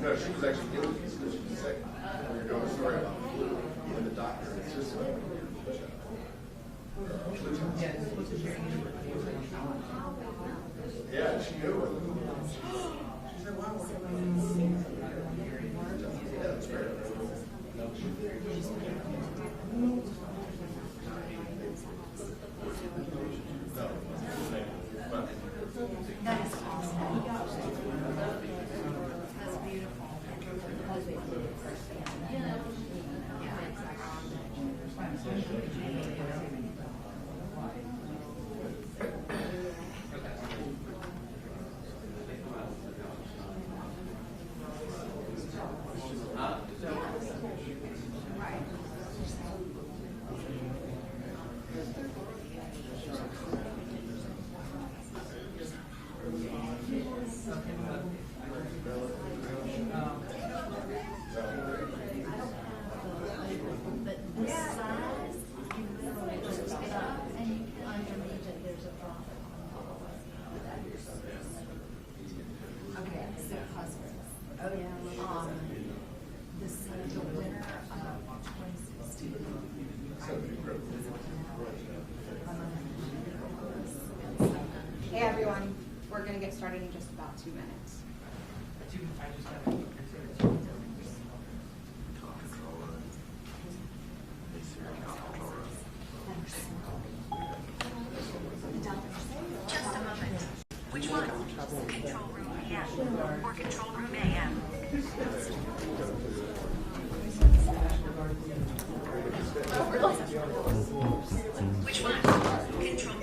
No, she was actually guilty because she was sick. We were doing a story about the flu, and the doctor insisted. Yeah, she knew it. She said, wow. Yeah, that's great. That is awesome. That's beautiful. Hey everyone, we're going to get started in just about 2 minutes. Just a moment. Which one? Control room PM or control room AM? Which one? Control.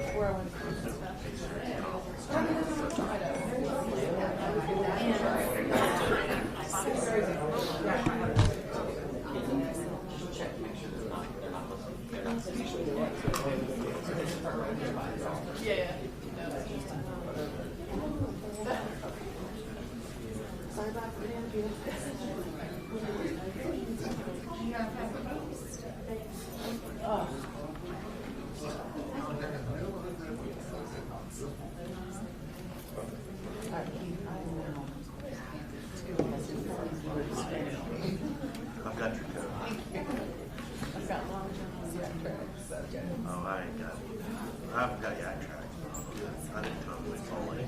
I've got your coat. Oh, I ain't got it. I haven't got yak tracks. I didn't totally fall in.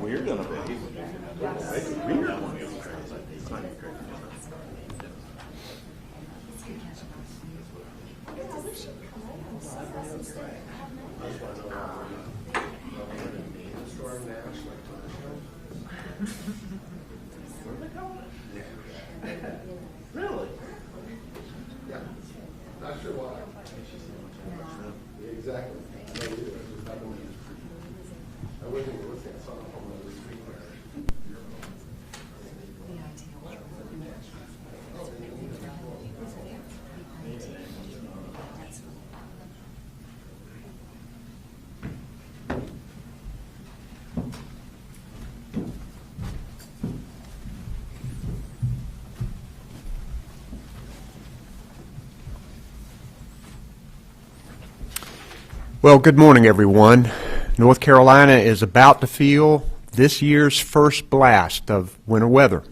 We're gonna be. We're gonna be crazy. It's not crazy. Really? Yeah. Not sure why. Yeah, exactly. I know either. I wasn't even listening. I saw it on the street there. Well, good morning, everyone. North Carolina is about to feel this year's first blast of winter weather.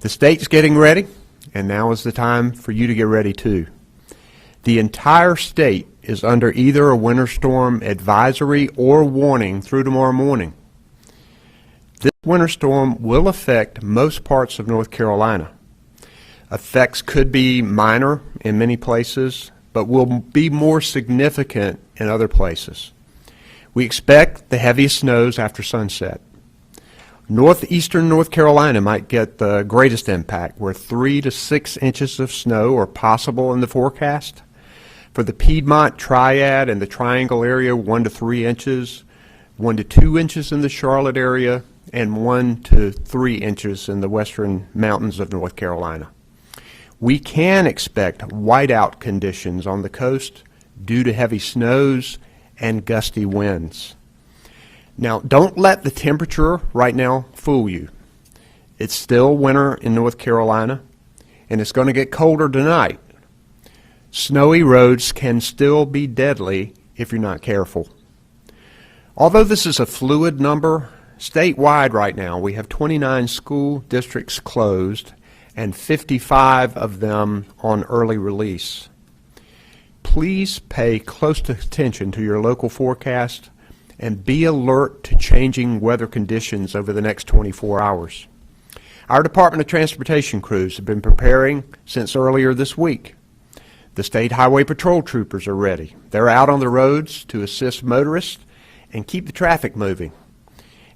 The state's getting ready, and now is the time for you to get ready too. The entire state is under either a winter storm advisory or warning through tomorrow morning. This winter storm will affect most parts of North Carolina. Effects could be minor in many places, but will be more significant in other places. We expect the heaviest snows after sunset. Northeastern North Carolina might get the greatest impact, where 3 to 6 inches of snow are possible in the forecast. For the Piedmont Triad and the Triangle area, 1 to 3 inches, 1 to 2 inches in the Charlotte area, and 1 to 3 inches in the western mountains of North Carolina. we can expect whiteout conditions on the coast due to heavy snows and gusty winds. Now, don't let the temperature right now fool you. It's still winter in North Carolina, and it's going to get colder tonight. Snowy roads can still be deadly if you're not careful. Although this is a fluid number, statewide right now we have 29 school districts closed and 55 of them on early release. Please pay close attention to your local forecast and be alert to changing weather conditions over the next 24 hours. Our Department of Transportation crews have been preparing since earlier this week. The State Highway Patrol troopers are ready. They're out on the roads to assist motorists and keep the traffic moving.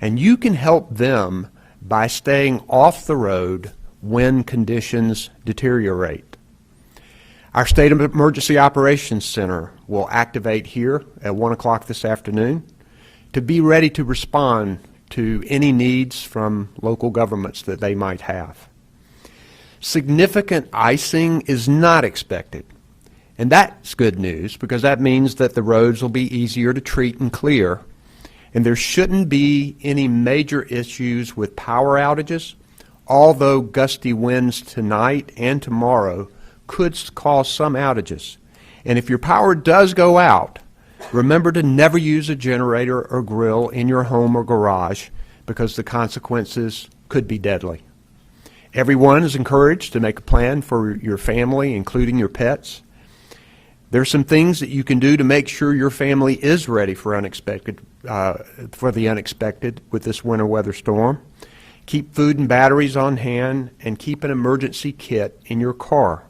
And you can help them by staying off the road when conditions deteriorate. Our State Emergency Operations Center will activate here at 1 o'clock this afternoon to be ready to respond to any needs from local governments that they might have. Significant icing is not expected. And that's good news because that means that the roads will be easier to treat and clear. And there shouldn't be any major issues with power outages, although gusty winds tonight and tomorrow could cause some outages. And if your power does go out, remember to never use a generator or grill in your home or garage because the consequences could be deadly. Everyone is encouraged to make a plan for your family, including your pets. There's some things that you can do to make sure your family is ready for the unexpected with this winter weather storm. Keep food and batteries on hand and keep an emergency kit in your car.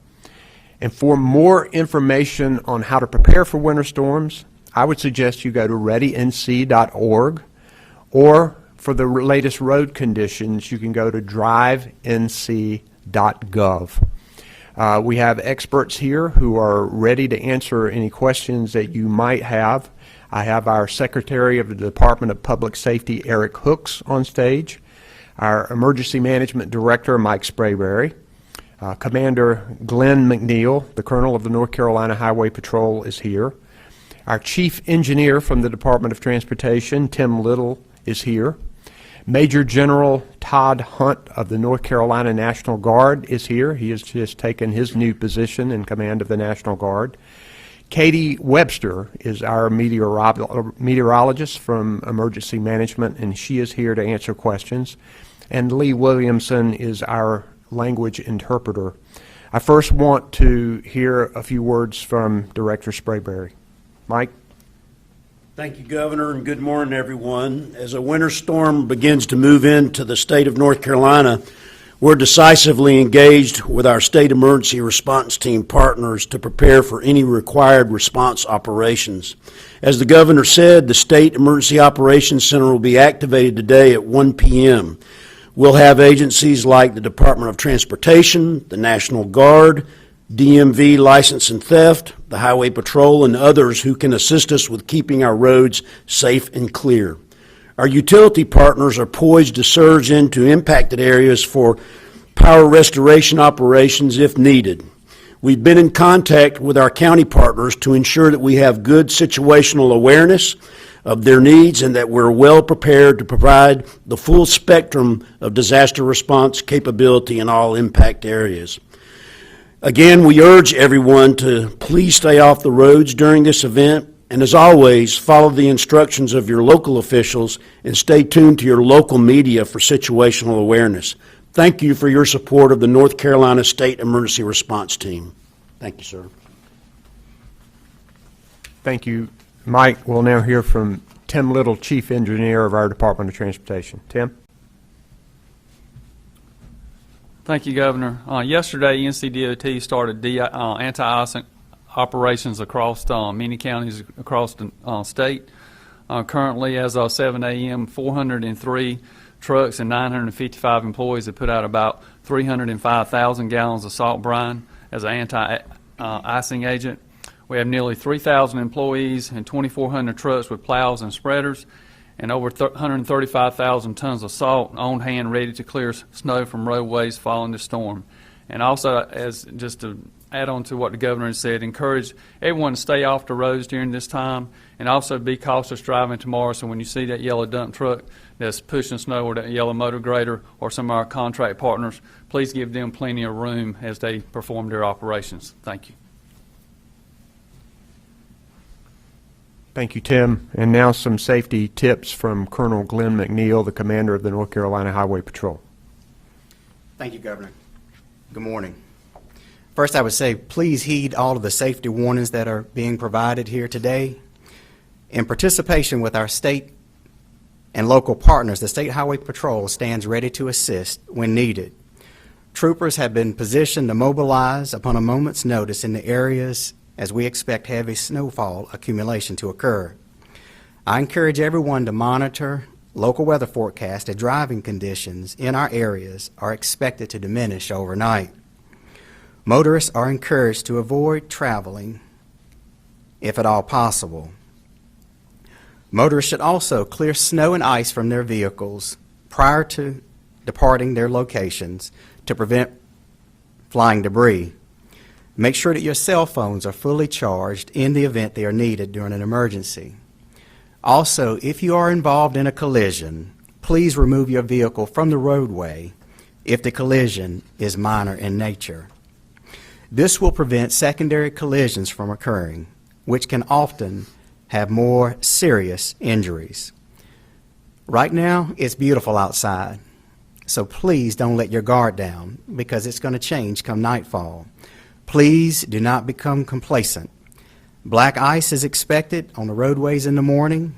And for more information on how to prepare for winter storms, I would suggest you go to readync.org, or for the latest road conditions, you can go to drivenc.gov. We have experts here who are ready to answer any questions that you might have. I have our Secretary of the Department of Public Safety, Eric Hooks, on stage, our Emergency Management Director, Mike Sprayberry, Commander Glenn McNeil, the Colonel of the North Carolina Highway Patrol, is here. Our Chief Engineer from the Department of Transportation, Tim Little, is here. Major General Todd Hunt of the North Carolina National Guard is here. He has just taken his new position in command of the National Guard. Katie Webster is our meteorologist from Emergency Management, and she is here to answer questions. And Lee Williamson is our language interpreter. I first want to hear a few words from Director Sprayberry. Mike? Thank you, Governor, and good morning, everyone. As a winter storm begins to move into the state of North Carolina, we're decisively engaged with our state emergency response team partners to prepare for any required response operations. As the Governor said, the State Emergency Operations Center will be activated today at 1 p.m. We'll have agencies like the Department of Transportation, the National Guard, DMV License and Theft, the Highway Patrol, and others who can assist us with keeping our roads safe and clear. Our utility partners are poised to surge into impacted areas for power restoration operations if needed. We've been in contact with our county partners to ensure that we have good situational awareness of their needs and that we're well prepared to provide the full spectrum of disaster response capability in all impact areas. Again, we urge everyone to please stay off the roads during this event, and as always, follow the instructions of your local officials and stay tuned to your local media for situational awareness. Thank you for your support of the North Carolina State Emergency Response Team. Thank you, sir. Thank you, Mike. We'll now hear from Tim Little, Chief Engineer of our Department of Transportation. Tim? Thank you, Governor. Yesterday, NCDOT started anti-icing operations across many counties across the state. Currently, as of 7 a.m., 403 trucks and 955 employees have put out about 305,000 gallons of salt brine as an anti-icing agent. We have nearly 3,000 employees and 2,400 trucks with plows and spreaders, and over 135,000 tons of salt on hand ready to clear snow from roadways following the storm. And also, as just to add on to what the governor has said, encourage everyone to stay off the roads during this time, and also be cautious driving tomorrow. So when you see that yellow dump truck that's pushing snow, or that yellow motor grader, or some of our contract partners, please give them plenty of room as they perform their operations. Thank you. Thank you, Tim. And now some safety tips from Colonel Glenn McNeil, the commander of the North Carolina Highway Patrol. Thank you, Governor. Good morning. First, I would say please heed all of the safety warnings that are being provided here today. In participation with our state and local partners, the State Highway Patrol stands ready to assist when needed. Troopers have been positioned to mobilize upon a moment's notice in the areas as we expect heavy snowfall accumulation to occur. I encourage everyone to monitor local weather forecasts as driving conditions in our areas are expected to diminish overnight. Motorists are encouraged to avoid traveling if at all possible. Motorists should also clear snow and ice from their vehicles prior to departing their locations to prevent flying debris. Make sure that your cell phones are fully charged in the event they are needed during an emergency. Also, if you are involved in a collision, please remove your vehicle from the roadway if the collision is minor in nature. This will prevent secondary collisions from occurring, which can often have more serious injuries. Right now, it's beautiful outside, so please don't let your guard down because it's going to change come nightfall. Please do not become complacent. Black ice is expected on the roadways in the morning,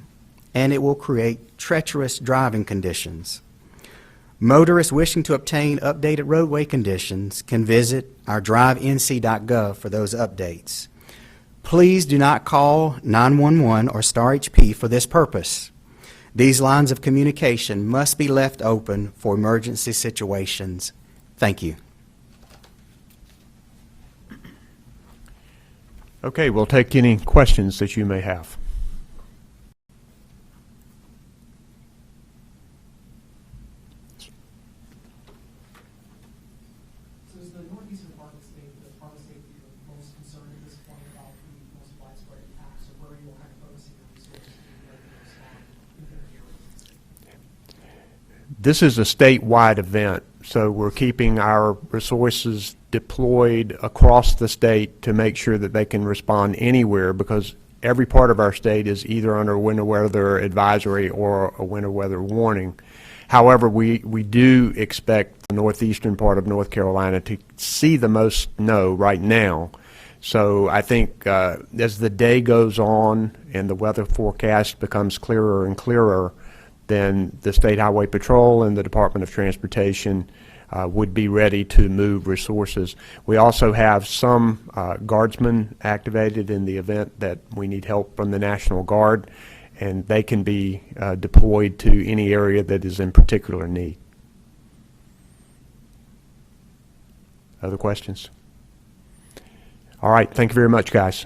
and it will create treacherous driving conditions. Motorists wishing to obtain updated roadway conditions can visit our drivenc.gov for those updates. Please do not call 911 or Star HP for this purpose. These lines of communication must be left open for emergency situations. Thank you. Okay, we'll take any questions that you may have. So is the Northeastern Department of Safety the most concerned at this point about the most widespread impacts, or where are you all kind of focusing your resources to be ready to respond in different areas? This is a statewide event, so we're keeping our resources deployed across the state to make sure that they can respond anywhere, because every part of our state is either under a winter weather advisory or a winter weather warning. However, we do expect the northeastern part of North Carolina to see the most snow right now. So I think as the day goes on and the weather forecast becomes clearer and clearer, then the State Highway Patrol and the Department of Transportation would be ready to move resources. We also have some guardsmen activated in the event that we need help from the National Guard, and they can be deployed to any area that is in particular need. Other questions? All right, thank you very much, guys.